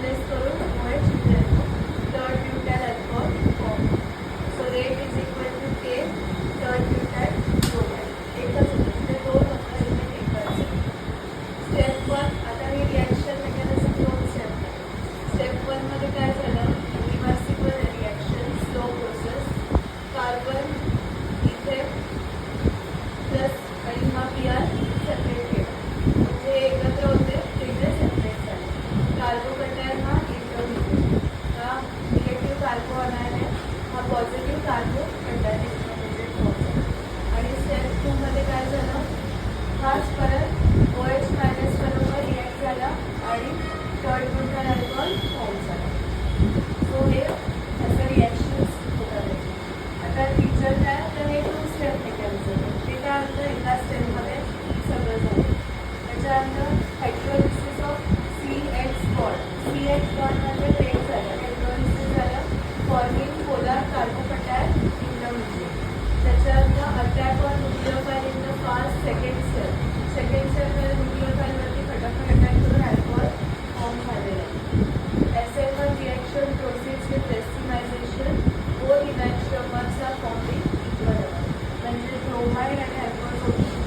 Press करून OH इथे येतो. Third butyl alcohol form. So rate is equal to K third butyl bromide. एकच होतं ते दोन होतं इथे एकच. स्टेप 1 आता ही रिॲक्शन मेकॅनिझम दोन स्टेप आहे. स्टेप 1 मध्ये काय झालं, reversible reaction slow process. Carbon इथे प्लस आणि हा PR सेपरेट केला म्हणजे एकत्र होते ते इथे सेपरेट झाले. कार्बोकॅटायन हा इंटरमिडिएट, हा निगेटिव्ह कार्बो आणायन आहे, हा पॉझिटिव्ह कार्बोकॅटायन इंटरमिडिएट फॉर्म. आणि स्टेप 2 मध्ये काय झालं, हाच परत OH मायनस बरोबर रिॲक्ट झाला आणि थर्ड ब्युटाइल अल्कोहोल फॉर्म झाला. सो हे असं रिॲक्शन्स होतात. आता फीचर काय, तर हे 2 स्टेप मेकॅनिझम आहे. ते काय होतं, एका स्टेपमध्ये सगळं झालं. त्याच्यानंतर hydrolysis of CH bond. CH bond म्हणजे ब्रेक झालं, हायड्रोलिसिस झालं, फॉर्मिंग पोलार कार्बोकॅटायन इंटरमिडिएट. त्याच्यानंतर attack on nucleophile in the fast second cell. Second सेलमध्ये न्यूक्लियोफाइलवरती फटाफट अटॅक करून अल्कोहोल फॉर्म झालेलं आहे. SN1 रिॲक्शन प्रोसीड्स विथ एस्टिमायझेशन. Both enantiomers are forming equal. म्हणजे ब्रोमाइड आणि अल्कोहोल